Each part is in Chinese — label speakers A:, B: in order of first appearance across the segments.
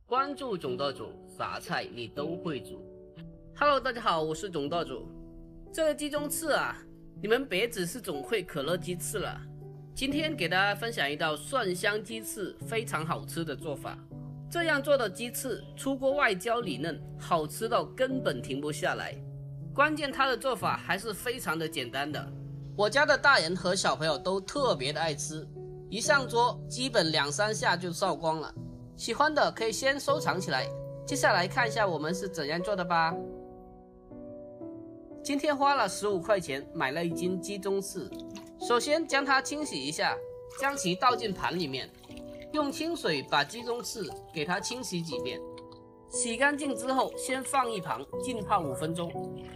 A: 关注总舵主，啥菜你都会煮。Hello， 大家好，我是总舵主。这个鸡中翅啊，你们别只是总会可乐鸡翅了。今天给大家分享一道蒜香鸡翅，非常好吃的做法。这样做的鸡翅出锅外焦里嫩，好吃到根本停不下来。关键它的做法还是非常的简单的，我家的大人和小朋友都特别的爱吃，一上桌基本2-3下就烧光了。喜欢的可以先收藏起来。接下来看一下我们是怎样做的吧。今天花了15块钱买了1斤鸡中翅，首先将它清洗一下，将其倒进盘里面，用清水把鸡中翅给它清洗几遍。洗干净之后先放一旁浸泡5分钟，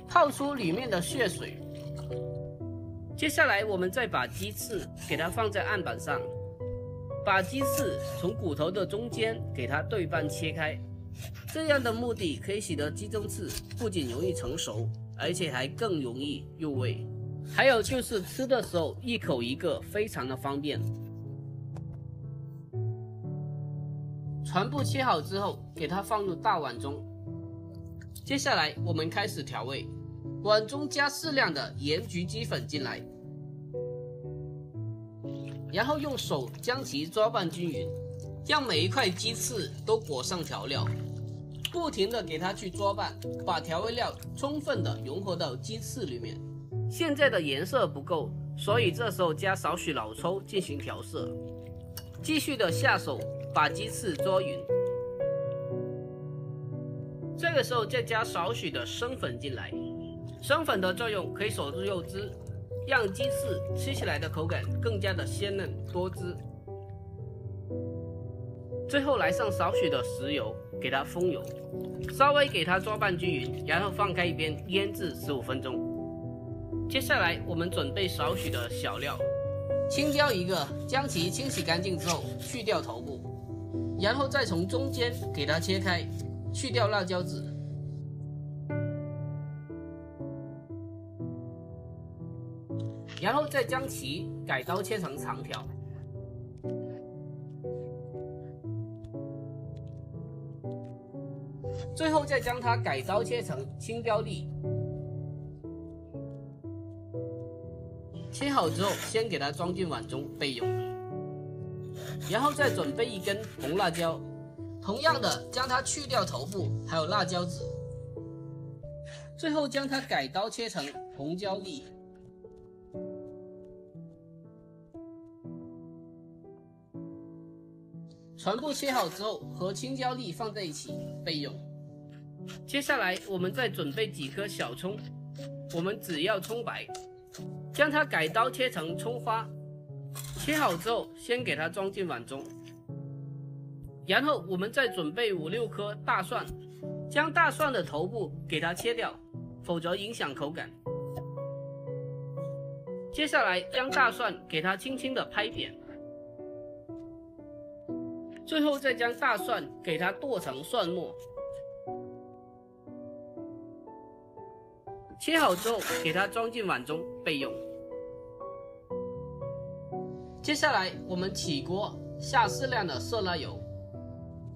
A: 泡出里面的血水。接下来我们再把鸡翅给它放在案板上，把鸡翅从骨头的中间给它对半切开，这样的目的可以使得鸡中翅不仅容易成熟，而且还更容易入味。还有就是吃的时候一口一个，非常的方便。全部切好之后，给它放入大碗中。接下来我们开始调味，碗中加适量的盐焗鸡粉进来，然后用手将其抓拌均匀，让每一块鸡翅都裹上调料，不停的给它去抓拌，把调味料充分的融合到鸡翅里面。现在的颜色不够，所以这时候加少许老抽进行调色。继续的下手把鸡翅捉匀，这个时候再加少许的生粉进来。生粉的作用可以锁住肉汁，让鸡翅吃起来的口感更加的鲜嫩多汁。最后来上少许的食油，给它封油，稍微给它抓拌均匀，然后放开一边腌制15分钟。接下来我们准备少许的小料，青椒1个，将其清洗干净之后去掉头部，然后再从中间给它切开，去掉辣椒籽。然后再将其改刀切成长条，最后再将它改刀切成青椒粒。切好之后，先给它装进碗中备用。然后再准备1根红辣椒，同样的将它去掉头部，还有辣椒籽。最后将它改刀切成红椒粒。全部切好之后，和青椒粒放在一起备用。接下来我们再准备几颗小葱，我们只要葱白，将它改刀切成葱花。切好之后，先给它装进碗中。然后我们再准备5-6颗大蒜，将大蒜的头部给它切掉，否则影响口感。接下来将大蒜给它轻轻的拍扁。最后再将大蒜给它剁成蒜末，切好之后给它装进碗中备用。接下来我们起锅下适量的色拉油，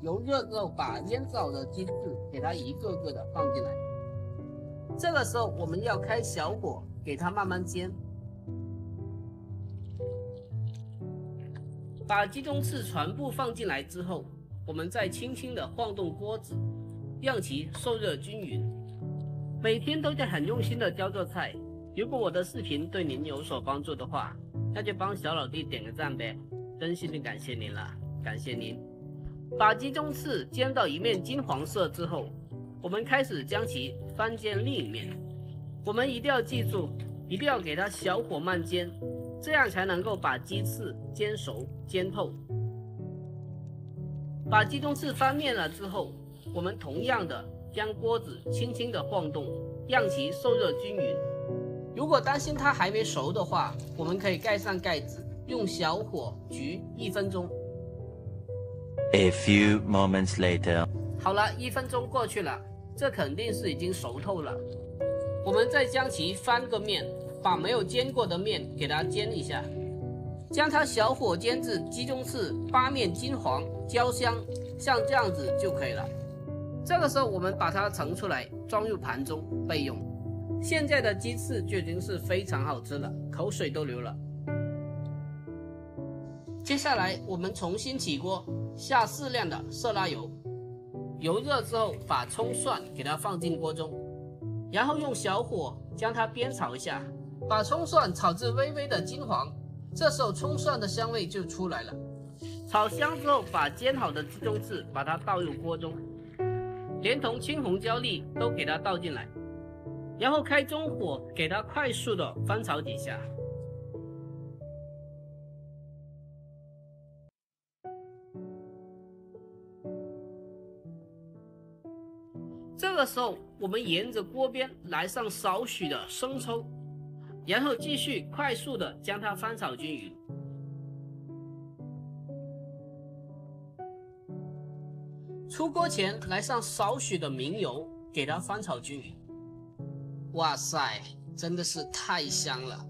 A: 油热之后把腌制好的鸡翅给它一个个的放进来。这个时候我们要开小火给它慢慢煎。把鸡中翅全部放进来之后，我们再轻轻的晃动锅子，让其受热均匀。每天都在很用心的教做菜，如果我的视频对您有所帮助的话，那就帮小老弟点个赞呗，真心的感谢您了，感谢您。把鸡中翅煎到一面金黄色之后，我们开始将其翻煎另一面。我们一定要记住，一定要给它小火慢煎，这样才能够把鸡翅煎熟煎透。把鸡中翅翻面了之后，我们同样的将锅子轻轻的晃动，让其受热均匀。如果担心它还没熟的话，我们可以盖上盖子，用小火焗1分钟。
B: A few moments later，
A: 好了，1分钟过去了，这肯定是已经熟透了。我们再将其翻个面，把没有煎过的面给它煎一下，将它小火煎至鸡中翅8面金黄焦香，像这样子就可以了。这个时候我们把它盛出来，装入盘中备用。现在的鸡翅就已经是非常好吃了，口水都流了。接下来我们重新起锅，下适量的色拉油，油热之后把葱蒜给它放进锅中，然后用小火将它煸炒一下，把葱蒜炒至微微的金黄，这时候葱蒜的香味就出来了。炒香之后，把煎好的鸡中翅把它倒入锅中，连同青红椒粒都给它倒进来，然后开中火给它快速的翻炒几下。这个时候我们沿着锅边来上少许的生抽，然后继续快速的将它翻炒均匀。出锅前来上少许的明油，给它翻炒均匀。哇塞，真的是太香了！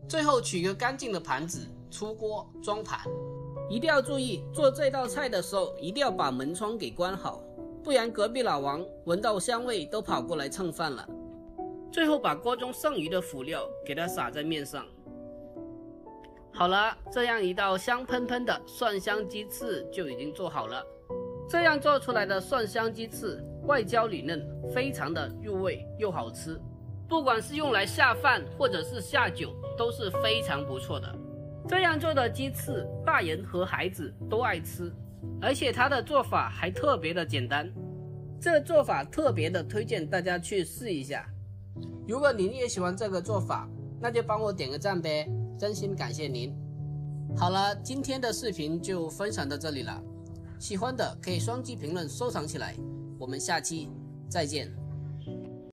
A: 最后取个干净的盘子，出锅装盘。一定要注意，做这道菜的时候一定要把门窗给关好，不然隔壁老王闻到香味都跑过来蹭饭了。最后把锅中剩余的辅料给它撒在面上。好了，这样一道香喷喷的蒜香鸡翅就已经做好了。这样做出来的蒜香鸡翅外焦里嫩，非常的入味又好吃，不管是用来下饭或者是下酒都是非常不错的。这样做的鸡翅大人和孩子都爱吃，而且它的做法还特别的简单，这个做法特别的推荐大家去试一下。如果您也喜欢这个做法，那就帮我点个赞呗，真心感谢您。好了，今天的视频就分享到这里了，喜欢的可以双击评论收藏起来，我们下期再见。